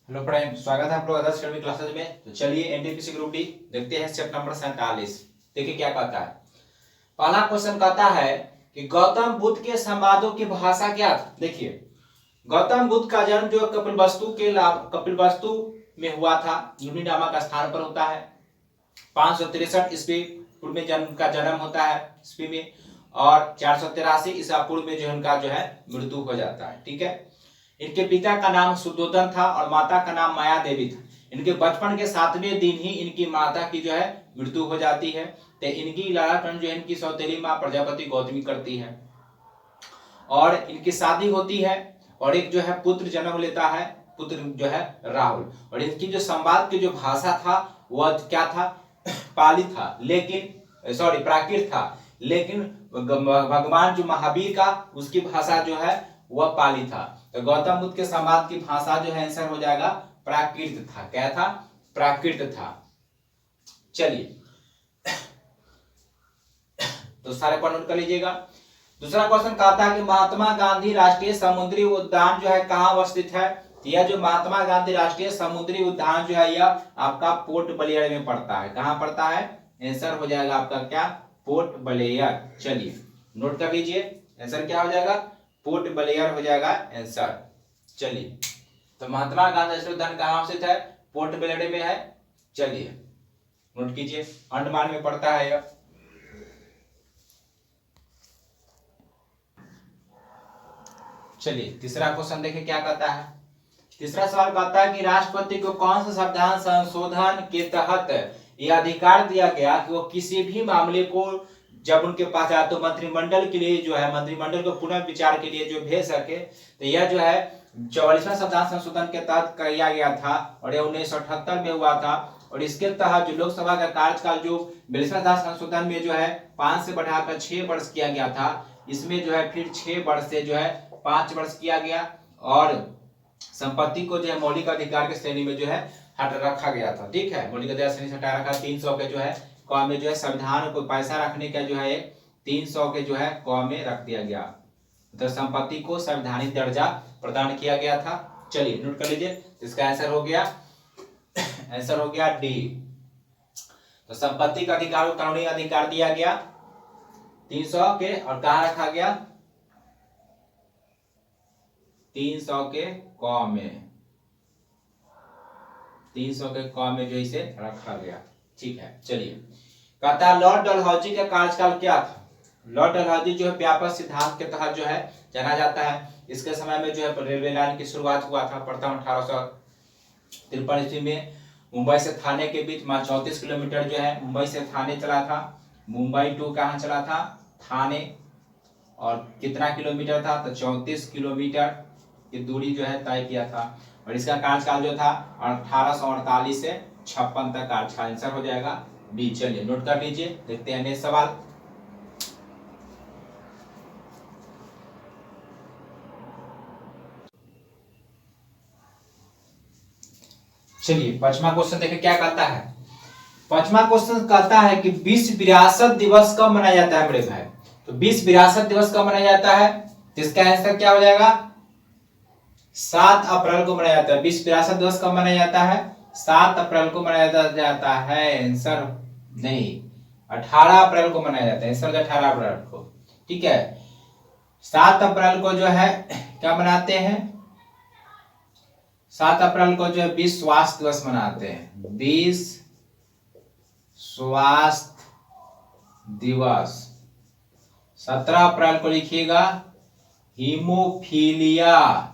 Hello friend, स्वागत है आप लोग आदर्श अकेडमी क्लासेज में। तो चलिए एनटीपीसी ग्रुप डी देखते हैं स्टेप नंबर 47। देखिए क्या कहता है। पहला क्वेश्चन कहता है कि गौतम बुद्ध के संवादों की भाषा क्या थी। देखिए, गौतम बुद्ध का जन्म जो कपिलवस्तु में हुआ था, लुम्बिनी नामक स्थान पर होता है। 563 ईस्वी पूर्व में का जन्म होता है ईस्वी में, और 483 ईसा पूर्व में जो इनका जो है मृत्यु हो जाता है। ठीक है। इनके पिता का नाम सुद्धोधन था और माता का नाम माया देवी था। इनके बचपन के 7वें दिन ही इनकी माता की जो है मृत्यु हो जाती है। तो इनकी लालापन जो है इनकी सौतेली माँ प्रजापति गौतमी करती है, और इनकी शादी होती है और एक जो है पुत्र जन्म लेता है, पुत्र जो है राहुल। और इनकी जो संवाद की जो भाषा था वह क्या था, पाली था, लेकिन प्राकृत था। लेकिन भगवान जो महावीर का उसकी भाषा जो है वह पाली था। तो गौतम बुद्ध के संवाद की भाषा जो है आंसर हो जाएगा प्राकृत था। क्या था? प्राकृत था। चलिए तो सारे पॉइंट नोट कर लीजिएगा। दूसरा क्वेश्चन कहता है कि महात्मा गांधी राष्ट्रीय समुद्री उद्यान जो है कहाँ अवस्थित है। यह जो महात्मा गांधी राष्ट्रीय समुद्री उद्यान जो है यह आपका पोर्ट ब्लेयर में पड़ता है। कहाँ पड़ता है? आंसर हो जाएगा आपका क्या? Port Blair. चलिए नोट कर लीजिए, आंसर क्या हो जाएगा? पोर्ट ब्लेयर हो जाएगा आंसर। चलिए, तो महात्मा गांधी राष्ट्रीय उद्यान कहाँ अवस्थित है? पोर्ट ब्लेयर में है। चलिए नोट कीजिए, अंडमान में पड़ता है यह। चलिए तीसरा क्वेश्चन देखिए क्या कहता है। तीसरा सवाल कहता है कि राष्ट्रपति को कौन सा संविधान संशोधन के तहत यह अधिकार दिया गया कि वो किसी भी मामले को जब उनके पास आए तो मंत्रिमंडल के लिए जो है मंत्रिमंडल को पुनः विचार के लिए जो भेज सके। तो यह जो है 44वां संविधान संशोधन के तहत किया गया था और यह 1978 में हुआ था। और इसके तहत जो लोकसभा का कार्यकाल जो 42वां संविधान संशोधन में जो है 5 से बढ़ाकर 6 वर्ष किया गया था, इसमें जो है फिर 6 वर्ष से जो है 5 वर्ष किया गया। और संपत्ति को जो है मौलिक अधिकार के श्रेणी में जो है हट रखा गया था। ठीक है, मौलिक अधिकार श्रेणी से हटा रखा। 300 के जो है कॉम में जो है संविधान को पैसा रखने का जो है 300 के जो है कॉम में रख दिया गया। तो संपत्ति को संवैधानिक दर्जा प्रदान किया गया था। चलिए नोट कर लीजिए, इसका आंसर हो गया डी। तो संपत्ति का अधिकार को कानूनी अधिकार दिया गया 300 के, और कहा रखा गया? 300 के कॉम में, 300 के कॉम में जो इसे रखा गया। ठीक है। चलिए कहता है लॉर्ड डलहौजी का कार्यकाल क्या था। लॉर्ड डलहौजी जो है व्यापक सिद्धांत के तहत जो है जाना जाता है। इसके समय में जो है रेलवे लाइन की शुरुआत हुआ था प्रथम 1853 ईस्वी में। मुंबई से थाने के बीच 34 किलोमीटर जो है मुंबई से थाने चला था। मुंबई टू कहाँ चला था? थाने। और कितना किलोमीटर था? तो 34 किलोमीटर की दूरी जो है तय किया था। और इसका कार्यकाल जो था 1848 से 56 तक कार्यकाल। आंसर हो जाएगा बी। चलिए नोट कर लीजिए, देखते हैं नेक्स्ट सवाल। चलिए पांचवा क्वेश्चन देखिए क्या कहता है। पांचवा क्वेश्चन कहता है कि विश्व विरासत दिवस कब मनाया जाता है मेरे भाई। तो विश्व विरासत दिवस कब मनाया जाता है? तो इसका आंसर क्या हो जाएगा? 7 अप्रैल को मनाया जाता है। विश्व विरासत दिवस कब मनाया जाता है? 7 अप्रैल को मनाया जाता है। आंसर नहीं, 18 अप्रैल को मनाया जाता है। आंसर 18 अप्रैल को। ठीक है, 7 अप्रैल को जो है क्या मनाते हैं? 7 अप्रैल को जो है विश्व स्वास्थ्य दिवस मनाते हैं। विश्व स्वास्थ्य दिवस। 17 अप्रैल को लिखिएगा हीमोफीलिया।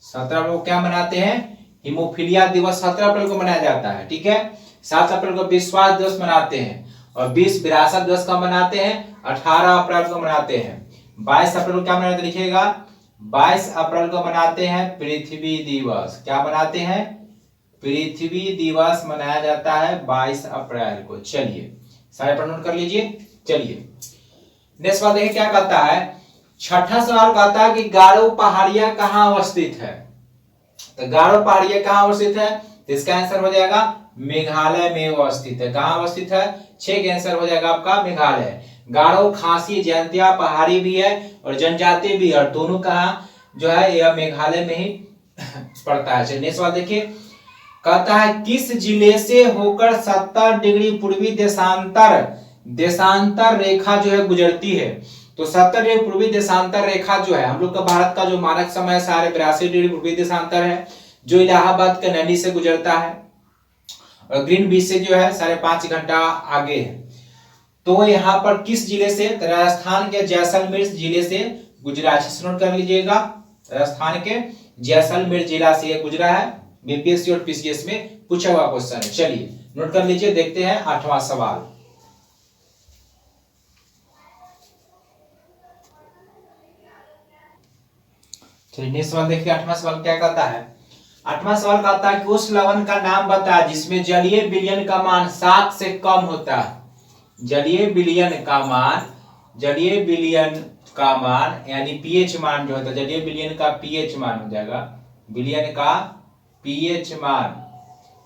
17 अप्रैल को क्या मनाते हैं? हीमोफीलिया दिवस 17 अप्रैल को मनाया जाता है। ठीक है, 7 अप्रैल को विश्व स्वास्थ्य दिवस मनाते हैं। और विश्व विरासत दिवस कब मनाते हैं? 18 अप्रैल को मनाते हैं। 22 अप्रैल को क्या मनाते लिखिएगा? 22 अप्रैल को मनाते हैं पृथ्वी दिवस। क्या मनाते हैं? पृथ्वी दिवस मनाया जाता है 22 अप्रैल को। चलिए सारे पर नोट कर लीजिए। चलिए नेक्स्ट सवाल देखिए क्या कहता है। छठा सवाल कहता है कि गारो पहाड़ियां कहाँ अवस्थित है। तो गारो पहाड़ियां कहाँ अवस्थित है? तो इसका आंसर हो जाएगा मेघालय में अवस्थित है। कहाँ अवस्थित है? 6 का आंसर हो जाएगा आपका मेघालय। गारो, खासी, जयंतिया पहाड़ी भी है और जनजाति भी है, और दोनों कहाँ जो है यह मेघालय में ही पड़ता है। चलिए नेक्स्ट सवाल देखिए, कहता है किस जिले से होकर 70 डिग्री पूर्वी देशांतर देशांतर रेखा जो है गुजरती है। तो 70 डिग्री पूर्वी देशांतर रेखा जो है, हम लोग का भारत का जो मानक समय है 82.5 डिग्री पूर्वी देशांतर है, जो इलाहाबाद के नैनी से गुजरता है और ग्रीनविच से जो है 5.5 घंटा आगे है। तो यहाँ पर किस जिले से, राजस्थान के जैसलमेर जिले से गुजरा है। नोट कर लीजिएगा, राजस्थान के जैसलमेर जिला से यह गुजरा है। बीपीएससी और पीसीएस में पूछा हुआ क्वेश्चन है। चलिए नोट कर लीजिए, देखते हैं 8वां सवाल। चलिए नेक्स्ट सवाल देखिए, 8वां सवाल क्या कहता है। 8वां सवाल कहता है कि उस लवण का नाम बता जिसमें जलीय विलयन का मान 7 से कम होता है। जलीय विलयन का मान यानी पीएच मान जो होता है, जलीय विलयन का पीएच मान हो जाएगा, विलयन का पीएच मान,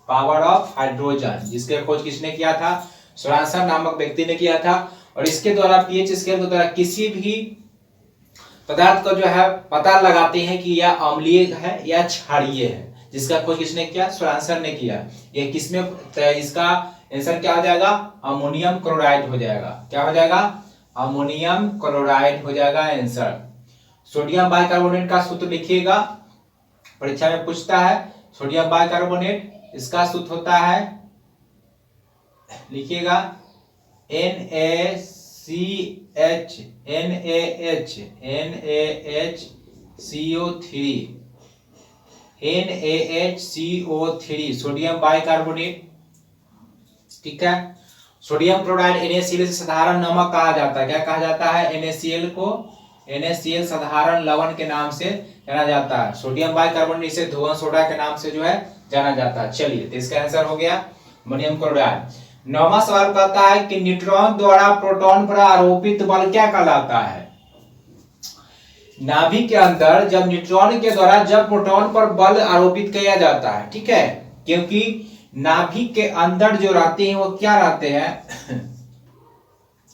पावर ऑफ हाइड्रोजन, जिसके खोज किसने किया था, सोरानसन नामक व्यक्ति ने किया था। और इसके द्वारा पीएच स्केल के द्वारा किसी भी पदार्थ को जो है पता लगाते हैं कि यह अम्लीय है या क्षारीय है, जिसका खोज किसने किया, सोरानसन ने किया। यह किसमें, इसका आंसर क्या हो जाएगा, अमोनियम क्लोराइड हो जाएगा। क्या हो जाएगा, अमोनियम क्लोराइड हो जाएगा आंसर। सोडियम बाइकार्बोनेट का सूत्र लिखिएगा, परीक्षा में पूछता है। सोडियम बाइकार्बोनेट, इसका सूत्र होता है, लिखिएगा NaCH, सोडियम बाइकार्बोनेट। ठीक है, सोडियम क्लोराइड NaCl से साधारण नमक कहा जाता है। क्या कहा जाता है, NaCl को NaCl साधारण लवण के नाम से जाना जाता है। सोडियम बाइकार्बोनेट इसे धोवन सोडा के नाम से जो है जाना जाता है। चलिए तो इसका आंसर हो गया अमोनियम क्लोराइड। 9वां सवाल कहता है कि न्यूट्रॉन द्वारा प्रोटॉन पर आरोपित बल क्या कहलाता है। नाभिक के अंदर जब न्यूट्रॉन के द्वारा जब प्रोटॉन पर बल आरोपित किया जाता है, ठीक है, क्योंकि नाभिक के अंदर जो रहते हैं वो क्या रहते हैं,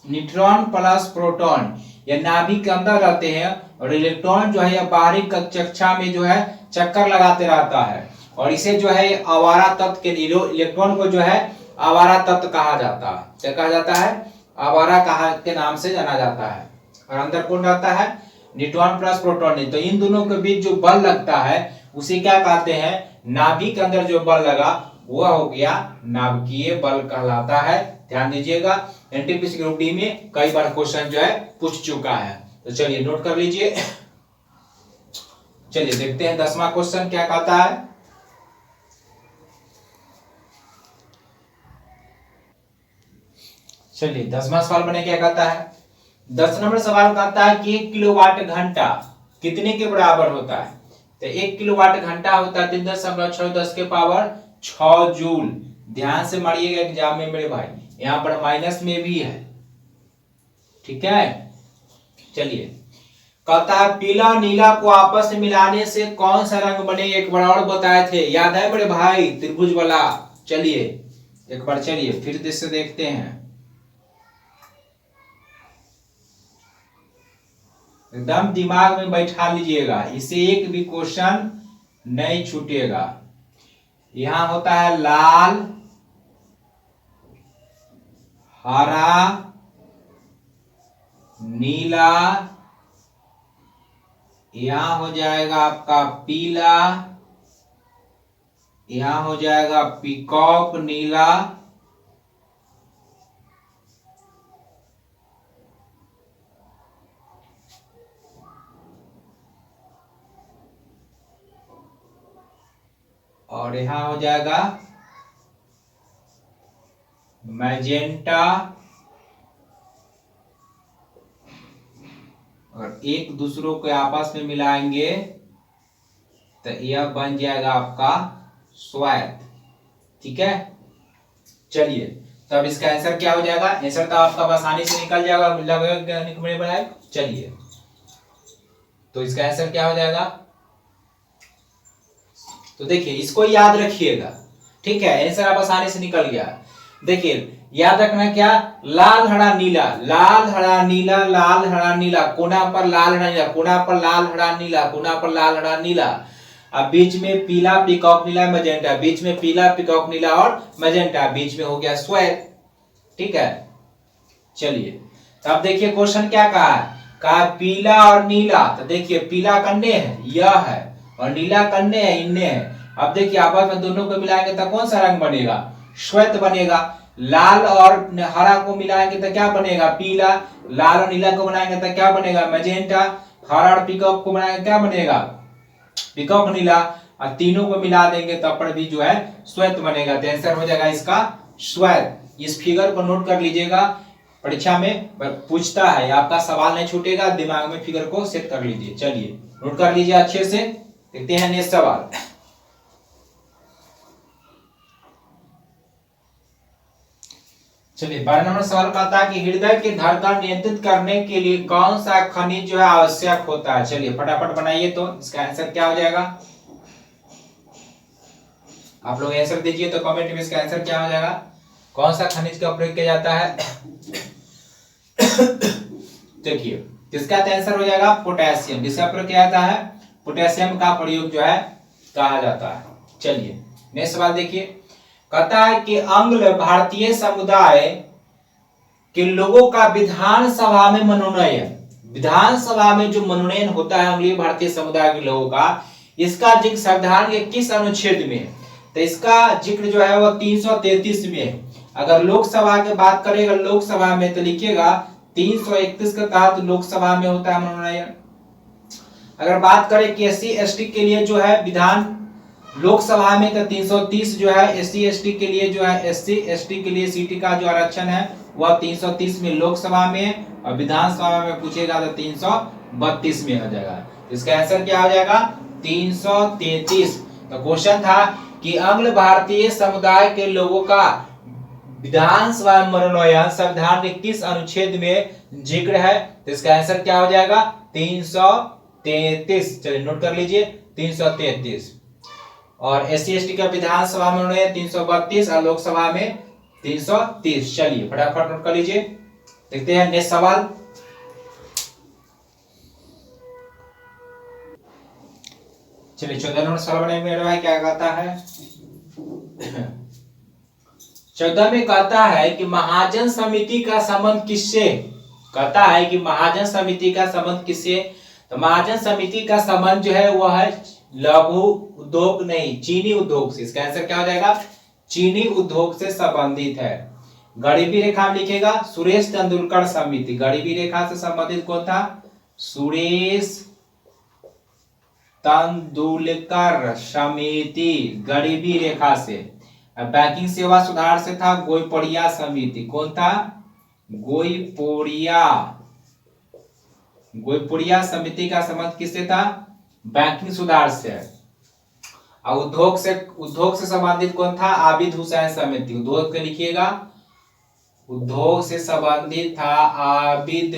न्यूट्रॉन प्लस प्रोटॉन, या नाभिक के अंदर रहते हैं, और इलेक्ट्रॉन जो है यह बाहरी कक्षा में जो है चक्कर लगाते रहता है, और इसे जो है आवारा तत्व के, इलेक्ट्रॉन को जो है आवारा तत्व कहा जाता है। क्या कहा जाता है, आवारा कहा के नाम से जाना जाता है। और अंदर कौन रहता है, न्यूट्रॉन प्लस प्रोटॉन। तो इन दोनों के बीच जो बल लगता है उसे क्या कहते हैं, नाभिक के अंदर जो बल लगा वह हो गया नाभिकीय बल कहलाता है। ध्यान दीजिएगा, एनटीपीसी ग्रुप डी में कई बार क्वेश्चन जो है पूछ चुका है। तो चलिए नोट कर लीजिए। चलिए देखते हैं 10वां क्वेश्चन क्या कहता है। चलिए 10वां सवाल बने क्या कहता है। 10 नंबर सवाल कहता है कि 1 किलोवाट घंटा कितने के बराबर होता है। तो 1 किलोवाट घंटा होता है 3.6 के पावर 6 जूल। ध्यान से मारिएगा एग्जाम में मेरे भाई, यहाँ पर माइनस में भी है, ठीक है। चलिए कहता है पीला नीला को आपस में मिलाने से कौन सा रंग बने, एक बार और बताए थे, याद है बड़े भाई, त्रिभुज वाला। चलिए एक बार चलिए फिर से देखते हैं, एकदम दिमाग में बैठा लीजिएगा, इसे एक भी क्वेश्चन नहीं छूटेगा। यहां होता है लाल, हरा, नीला, यहां हो जाएगा आपका पीला, यहां हो जाएगा पीकॉक नीला, और यहां हो जाएगा मैजेंटा, और एक दूसरों को आपस में मिलाएंगे तो यह बन जाएगा आपका श्वेत, ठीक है। चलिए तब इसका आंसर क्या हो जाएगा, आंसर तो आपका आसानी से निकल जाएगा। चलिए तो इसका आंसर क्या हो जाएगा, तो देखिए इसको याद रखिएगा, ठीक है, आंसर आप आसानी से निकल गया। देखिए याद रखना क्या, लाल हरा नीला, लाल हरा नीला, लाल हरा नीला, कोना पर लाल हरा नीला, कोना पर लाल हरा नीला, कोना पर लाल हरा नीला, अब बीच में पीला, पीकॉक नीला, मैजेंटा, बीच में पीला, पीकॉक नीला और मैजेंटा, बीच में हो गया श्वेत। ठीक है, चलिए तो अब देखिए क्वेश्चन क्या कहा है, कहा पीला और नीला। तो देखिए पीला कन्ने है, यह है, और नीला कन्ने है, इन्ने है। अब देखिए आपस में दोनों को मिलाएंगे तो कौन सा रंग बनेगा, श्वेत बनेगा। लाल और हरा को मिलाएंगे तो क्या बनेगा, पीला। लाल और नीला को बनाएंगे तो क्या बनेगा, मैजेंटा। हरा और पीकॉक को बनाएंगे क्या बनेगा, पीकॉक नीला। और तीनों को मिला देंगे तब पर भी जो है श्वेत बनेगा। तो आंसर हो जाएगा इसका श्वेत। इस फिगर को नोट कर लीजिएगा, परीक्षा में पूछता है, आपका सवाल नहीं छूटेगा, दिमाग में फिगर को सेट कर लीजिए। चलिए नोट कर लीजिए अच्छे से, देखते हैं नेक्स्ट सवाल। चलिए 12 नंबर सवाल कहता है कि हृदय की धड़कन नियंत्रित करने के लिए कौन सा खनिज जो है आवश्यक होता है। चलिए फटाफट बनाइए, तो इसका आंसर क्या हो जाएगा, आप लोग आंसर दीजिए तो कमेंट में इसका आंसर क्या हो जाएगा, कौन सा खनिज का प्रयोग किया जाता है। देखिए इसका आंसर हो जाएगा पोटेशियम। जिसका प्रयोग किया जाता है, पोटेशियम का प्रयोग जो है कहा जाता है। चलिए नेक्स्ट सवाल देखिए, कहता है कि आंग्ल भारतीय समुदाय के लोगों का विधानसभा में मनोनयन, विधानसभा में जो मनोनयन होता है अंग्रीय भारतीय समुदाय के लोगों का, इसका जिक्र संविधान के किस अनुच्छेद में है। तो इसका जिक्र जो है वो 333 में है। अगर लोकसभा की बात करें, अगर लोकसभा में तो लिखिएगा 331 के तहत लोकसभा में होता है मनोनयन। अगर बात करें कि एससी एसटी के लिए जो है विधान लोकसभा में, तो 330 जो है एससी एसटी के लिए जो है, एससी एसटी के लिए सीटी का जो आरक्षण है वह 330 में लोकसभा में, और विधानसभा में पूछेगा तो 332 में हो जाएगा। इसका आंसर क्या हो जाएगा, 333। तो क्वेश्चन था कि आंग्ल भारतीय समुदाय के लोगों का विधानसभा में मनोनयन संविधान के किस अनुच्छेद में जिक्र है। तो इसका आंसर क्या हो जाएगा, 333। चलिए नोट कर लीजिए 333। और एससी एसटी का विधानसभा में मनोनयन 332 और लोकसभा में 330। चलिए फटाफट नोट कर लीजिए, देखते हैं नेक्स्ट सवाल। चलिए 14 नंबर सवाल बनाए मेरे भाई, क्या कहता है 14 में कहता है कि महाजन समिति का संबंध किससे, कहता है कि महाजन समिति का संबंध किससे। तो महाजन समिति का संबंध जो है वह है लघु उद्योग नहीं, चीनी उद्योग से। इसका आंसर क्या हो जाएगा, चीनी उद्योग से संबंधित है। गरीबी रेखा में लिखेगा सुरेश तेंदुलकर समिति। गरीबी रेखा से संबंधित कौन था, सुरेश तेंदुलकर समिति, गरीबी रेखा से। बैंकिंग सेवा सुधार से था गोईपोड़िया समिति। कौन था, गोईपोड़िया। गोईपोड़िया समिति का संबंध किससे था, बैंकिंग सुधार से। और उद्योग से संबंधित कौन था, आबिद हुसैन समिति। उद्योग के लिखिएगा, उद्योग से संबंधित था आबिद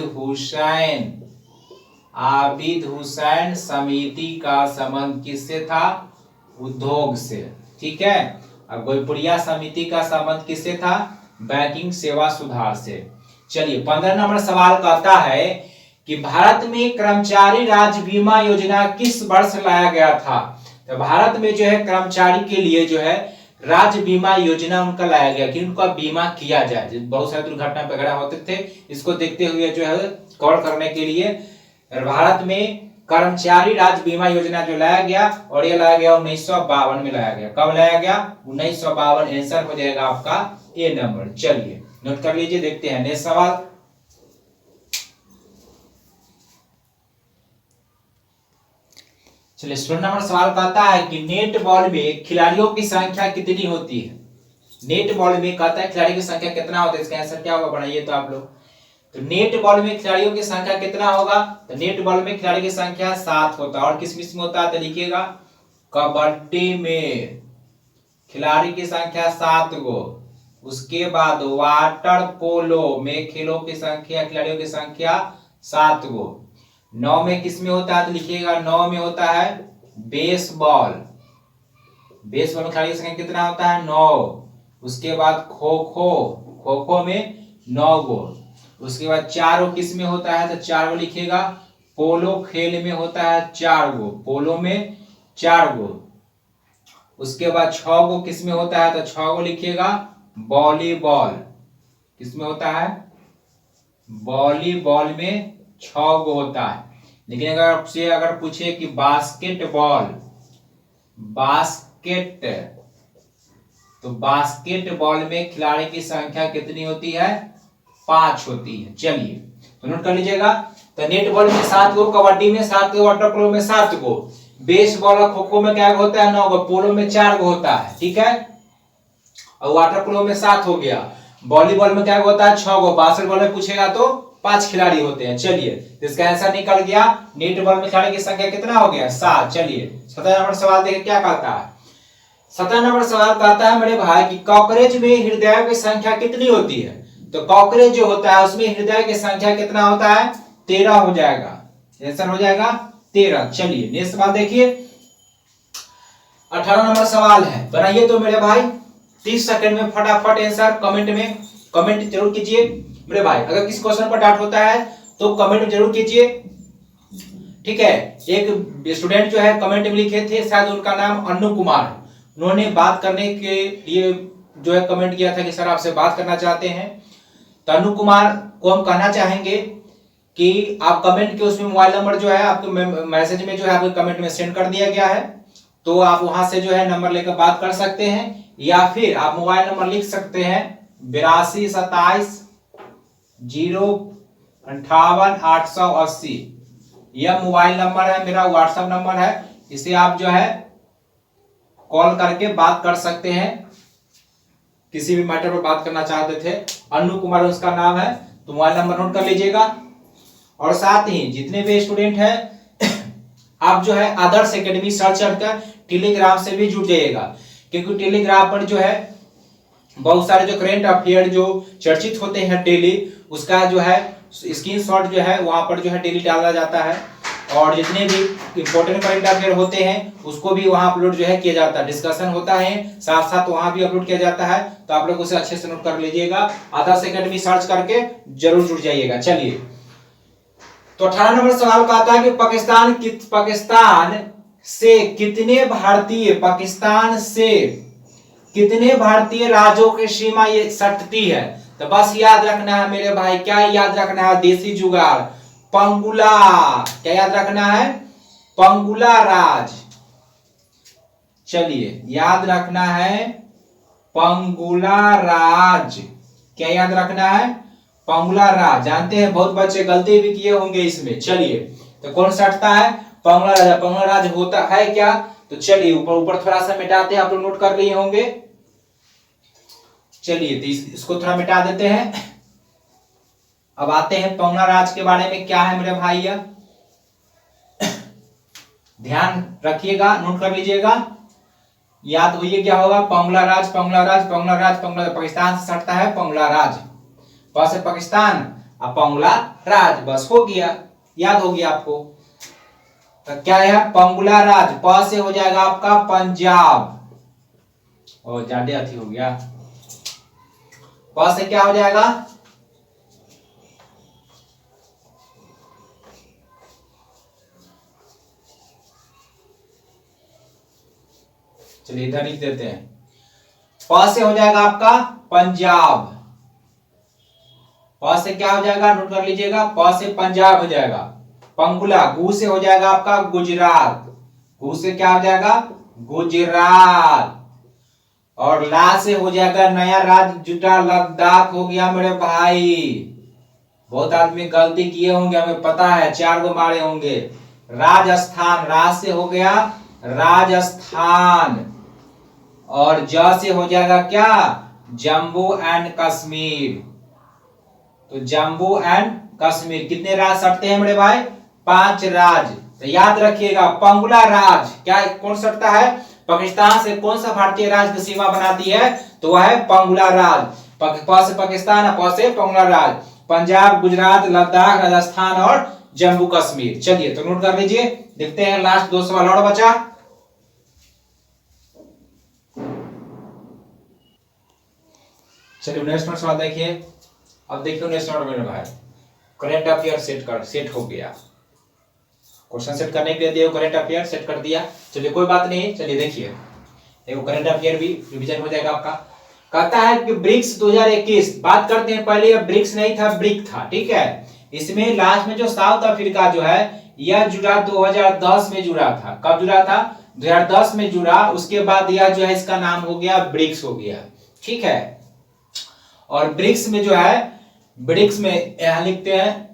हुसैन समिति का संबंध किससे था, उद्योग से। ठीक है, और गोईपुरिया समिति का संबंध किससे था, बैंकिंग सेवा सुधार से। चलिए 15 नंबर सवाल कहता है कि भारत में कर्मचारी राज्य बीमा योजना किस वर्ष लाया गया था। तो भारत में जो है कर्मचारी के लिए जो है राज्य बीमा योजना उनका लाया गया कि उनका बीमा किया जाए। बहुत सारे दुर्घटना वगैरह होते थे, इसको देखते हुए जो है कवर करने के लिए भारत में कर्मचारी राज्य बीमा योजना जो लाया गया, और ये लाया गया 1952 में लाया गया। कब लाया गया, 1952। आंसर हो जाएगा आपका ए नंबर। चलिए नोट कर लीजिए, देखते हैं नेक्स्ट सवाल। चलिए 16 नंबर सवाल कहता है कि नेट बॉल में खिलाड़ियों की संख्या कितनी होती है। नेट बॉल में कहता है खिलाड़ी की संख्या कितना होता है, इसका आंसर क्या होगा, बनाइए तो आप लोग। तो नेट बॉल में खिलाड़ियों की संख्या कितना होगा, तो नेट बॉल में खिलाड़ी की संख्या 7 होता है। और किस में होता है, तो लिखिएगा कबड्डी में खिलाड़ी की संख्या 7 गो। उसके बाद वाटर पोलो में खिलाड़ियों की संख्या 7 गो। 9 में किस में होता है, तो लिखिएगा 9 में होता है बेसबॉल। बेसबॉल में खिलाड़ी की संख्या कितना होता है, 9। उसके बाद खो खो में 9 गो। उसके बाद 4 गो किस में होता है, तो 4 गो लिखिएगा पोलो खेल में होता है 4 गो। पोलो में 4 गो। उसके बाद 6 गो किस में होता है, तो 6 गो लिखिएगा वॉलीबॉल। किस में होता है, वॉलीबॉल में 6 गो होता है। लेकिन अगर आपसे अगर पूछे कि बास्केटबॉल, बास्केट, तो बास्केटबॉल में खिलाड़ी की संख्या कितनी होती है, 5 होती है। चलिए तो नोट कर लीजिएगा। तो नेटबॉल में 7 गो, कबड्डी में 7 गो, वाटर पोलो में 7 गो, बेसबॉल और खो खो में क्या होता है, 9 गो, पोलो में 4 गो होता है। ठीक है, और वाटर पोलो में 7 हो गया। वॉलीबॉल में क्या होता है, 6 गो। बास्केटबॉल में पूछेगा तो 5 खिलाड़ी होते हैं। चलिए तो इसका आंसर निकल गया। नेटबॉल में खिलाड़ी की संख्या कितना हो गया, 7। चलिए 17 नंबर सवाल देखिए क्या कहता है। 17 नंबर सवाल कहता है मेरे भाई कि कॉकरोच में हृदय की संख्या कितनी होती है। तो कॉकरोच जो होता है उसमें हृदय की संख्या कितना होता है, 13 हो जाएगा। आंसर हो जाएगा 13। चलिए नेक्स्ट सवाल देखिए। 18 नंबर सवाल है, बनाइए तो मेरे भाई 30 सेकंड में फटाफट आंसर कमेंट में कमेंट जरूर कीजिए मेरे भाई। अगर किस क्वेश्चन पर डाउट होता है तो कमेंट में जरूर कीजिए। ठीक है, एक स्टूडेंट जो है कमेंट में लिखे थे, शायद उनका नाम अन्नू कुमार, उन्होंने बात करने के लिए जो है कमेंट किया था कि सर आपसे बात करना चाहते हैं। तो अन्नू कुमार को हम कहना चाहेंगे कि आप कमेंट के उसमें मोबाइल नंबर जो है आपके मैसेज में जो है आपके कमेंट में सेंड कर दिया गया है, तो आप वहां से जो है नंबर लेकर बात कर सकते हैं, या फिर आप मोबाइल नंबर लिख सकते हैं 82 27 058 880। यह मोबाइल नंबर है मेरा, व्हाट्सएप नंबर है, इसे आप जो है कॉल करके बात कर सकते हैं। किसी भी मैटर पर बात करना चाहते थे, अन्नू कुमार उसका नाम है, तो मोबाइल नंबर नोट कर लीजिएगा। और साथ ही जितने भी स्टूडेंट हैं आप जो है आदर्श एकेडमी सर्च करके टेलीग्राम से भी जुड़ जाइएगा, क्योंकि टेलीग्राम पर जो है बहुत सारे जो करंट अफेयर जो चर्चित होते हैं डेली, उसका जो है स्क्रीनशॉट जो है वहां पर जो है डेली डाला जाता है, और जितने भी इंपॉर्टेंट करंट अफेयर होते हैं उसको भी वहां अपलोड जो है किया जाता है, डिस्कशन होता है, साथ साथ वहां भी अपलोड किया जाता है। तो आप लोग उसे अच्छे से नोट कर लीजिएगा, आदर्श एकेडमी सर्च करके जरूर जुड़ जाइएगा। चलिए तो 18 नंबर सवाल का आता है कि पाकिस्तान से कितने भारतीय राज्यों की सीमा ये सटती है। तो बस याद रखना है मेरे भाई, क्या याद रखना है, देसी जुगाड़, पंगुला। क्या याद रखना है, पंगुला राज। चलिए याद रखना है पंगुला राज। क्या याद रखना है, पंगुला राज। जानते हैं बहुत बच्चे गलती भी किए होंगे इसमें। चलिए तो कौन सटता है, पंगुला राज। पंगुला राज होता है क्या, तो चलिए ऊपर ऊपर थोड़ा सा मिटाते हैं, आप लोग नोट कर लिए होंगे। चलिए तो इसको थोड़ा मिटा देते हैं। अब आते हैं पंगुला राज के बारे में क्या है मेरे भाई, ध्यान रखिएगा, नोट कर लीजिएगा, याद होइए क्या होगा, पंगुला राज पंगुला राज पंगुला राज पंगुला, पाकिस्तान से सटता है पंगुला राज, बस है पाकिस्तान और पंगुला राज, बस हो गया, याद हो गया आपको। तो क्या है पंगुला राज, प से हो जाएगा आपका पंजाब, और ज्यादा अथी हो गया, प से क्या हो जाएगा, चलिए इधर लिख देते हैं, प से हो जाएगा आपका पंजाब, प से क्या हो जाएगा नोट कर लीजिएगा, प से पंजाब हो जाएगा। पंगुला, गु से हो जाएगा आपका गुजरात, गु से क्या हो जाएगा गुजरात, और ला से हो जाएगा नया राज्य जुटा लद्दाख हो गया मेरे भाई। बहुत आदमी गलती किए होंगे, हमें पता है, 4 गो मारे होंगे। राजस्थान, राज से हो गया राजस्थान, और ज से हो जाएगा क्या जम्मू एंड कश्मीर। तो जम्मू एंड कश्मीर कितने राज्य सटते हैं मेरे भाई, 5 राज्य। तो याद रखिएगा पंगुला राज क्या कौन सटता है, पाकिस्तान से कौन सा भारतीय राज्य की सीमा बनाती है, तो वह है पंगुला राज। प से पाकिस्तान, प से पंगुला राज, पंजाब, गुजरात, लद्दाख, राजस्थान और जम्मू कश्मीर। चलिए तो नोट कर लीजिए, देखते हैं लास्ट 2 सवाल और बचा। चलिए नेक्स्ट सवाल देखिए। अब देखिए नेक्स्ट मेरे भाई, करंट अफेयर सेट हो गया। क्वेश्चन सेट करने के लिए दिए करंट अफेयर सेट कर दिया। चलिए कोई बात नहीं, चलिए देखिए देखो करंट अफेयर भी रिवीजन हो जाएगा आपका। कहता है कि ब्रिक्स 2021, बात करते हैं पहले, यह ब्रिक्स नहीं था, ब्रिक था, ठीक है। इसमें लास्ट में जो साउथ अफ्रीका जो है यह जुड़ा 2010 में जुड़ा था। कब जुड़ा था? 2010 में जुड़ा। उसके बाद यह जो है इसका नाम हो गया ब्रिक्स हो गया, ठीक है। और ब्रिक्स में जो है, ब्रिक्स में यहां लिखते हैं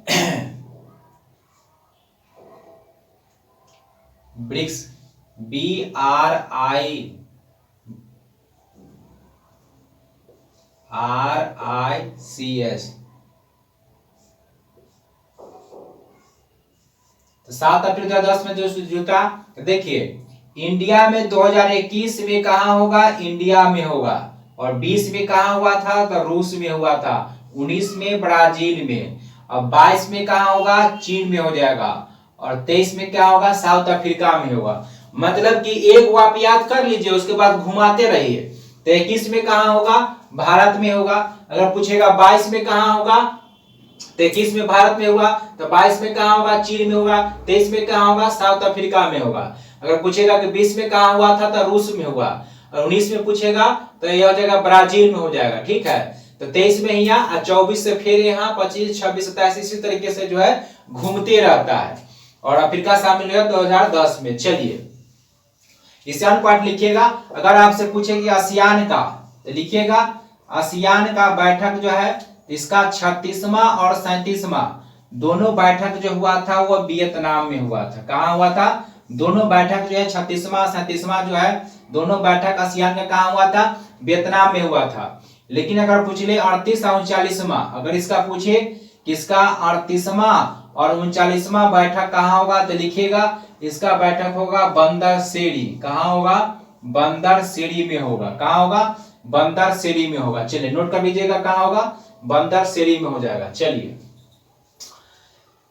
ब्रिक्स BRICS। तो 7 अप्रैल 2010 में जो जुटा, देखिए इंडिया में 2021 में कहां होगा? इंडिया में होगा। और 20 में कहां हुआ था? तो रूस में हुआ था। 19 में ब्राजील में। अब 22 में कहां होगा? चीन में हो जाएगा। और 23 में क्या होगा? साउथ अफ्रीका में होगा। मतलब कि एक वो आप याद कर लीजिए, उसके बाद घुमाते रहिए। तो 21 में कहां होगा? भारत में होगा। अगर पूछेगा 22 में कहां होगा? 21 में भारत में होगा। तो 22 में कहां होगा? चीन में होगा। 23 में कहां होगा? साउथ अफ्रीका में होगा। अगर पूछेगा कि 20 में कहां हुआ था? तो रूस में होगा। और 19 में पूछेगा तो यह हो जाएगा ब्राजील में हो जाएगा, ठीक है। तो 23 में यहाँ, 24 से फिर यहाँ, 25, 26, 27 इसी तरीके से जो है घूमते रहता है। और अफ्रीका शामिल हुआ 2010 में। चलिए एशियान पार्ट लिखिएगा। अगर आपसे पूछेगी आसियान का, तो लिखिएगा आसियान का बैठक जो है इसका 36वां और 37वां दोनों बैठक जो हुआ था वो वियतनाम में हुआ था। कहां हुआ था? दोनों बैठक जो है 36वां 37वां जो है दोनों बैठक आसियान का कहां हुआ था? वियतनाम में हुआ था। लेकिन अगर पूछ ले 38 और 39वां, अगर इसका पूछे किसका 38वां और 39वां बैठक कहां होगा, तो लिखिएगा इसका बैठक होगा बंदर सेड़ी। कहां होगा? बंदर सेड़ी में होगा। कहां होगा? बंदर सेड़ी में होगा। चलिए नोट कर लीजिएगा कहां होगा? बंदर सेड़ी में हो जाएगा। चलिए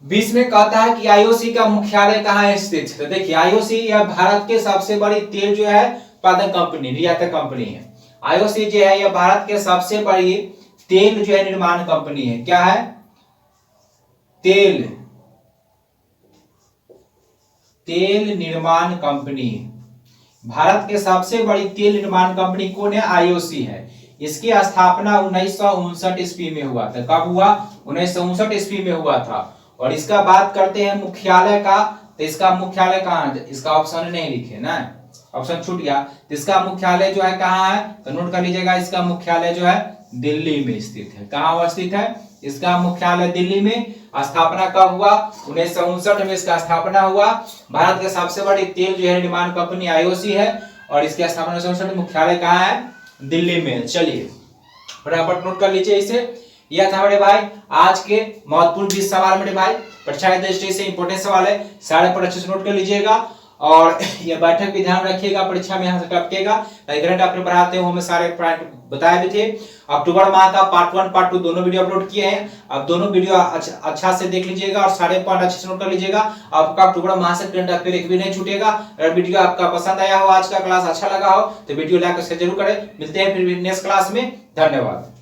20 में कहता है कि आईओसी का मुख्यालय कहां स्थित है। तो देखिए आईओसी यह भारत के सबसे बड़ी तेल जो है उत्पादक कंपनी, निर्यातक कंपनी है। आईओसी जो है यह भारत के सबसे बड़ी तेल जो है निर्माण कंपनी है। क्या है? तेल निर्माण कंपनी। भारत के सबसे बड़ी तेल निर्माण कंपनी कौन है? आईओसी है। इसकी स्थापना 1959 ईस्वी में हुआ था। कब हुआ? 1959 ईस्वी में हुआ था। और इसका बात करते हैं मुख्यालय का, तो इसका मुख्यालय कहाँ है? इसका ऑप्शन नहीं लिखे ना, ऑप्शन छूट गया। तो इसका मुख्यालय जो है कहाँ है? तो नोट कर लीजिएगा, इसका मुख्यालय जो है दिल्ली में स्थित है। कहाँ स्थित है? इसका मुख्यालय दिल्ली में। स्थापना कब हुआ? 1959 में इसका स्थापना हुआ। भारत के सबसे बड़ी तेल जो है निर्माण कंपनी आईओसी है। और इसकी स्थापना 1959 में, मुख्यालय कहाँ है? दिल्ली में। चलिए फटाफट नोट कर लीजिए इसे। यह था मेरे भाई आज के महत्वपूर्ण 20 सवाल। मेरे भाई परीक्षा के दृष्टि से इंपोर्टेंट सवाल है, सारे पर अच्छे से नोट कर लीजिएगा। और यह बैठक भी ध्यान रखिएगा, परीक्षा में यहाँ से टपकेगा। करंट अफेयर पढ़ाते हैं, हमें सारे पॉइंट बताए भी थे। अक्टूबर माह का पार्ट 1 पार्ट 2 दोनों वीडियो अपलोड किए हैं। अब दोनों वीडियो अच्छा से देख लीजिएगा और सारे पॉइंट अच्छे से नोट कर लीजिएगा। आपका अक्टूबर माह से करंट अफेयर एक भी नहीं छूटेगा। अगर वीडियो आपका पसंद आया हो, आज का क्लास अच्छा लगा हो, तो वीडियो लाइक और शेयर जरूर करें। मिलते हैं फिर नेक्स्ट क्लास में। धन्यवाद।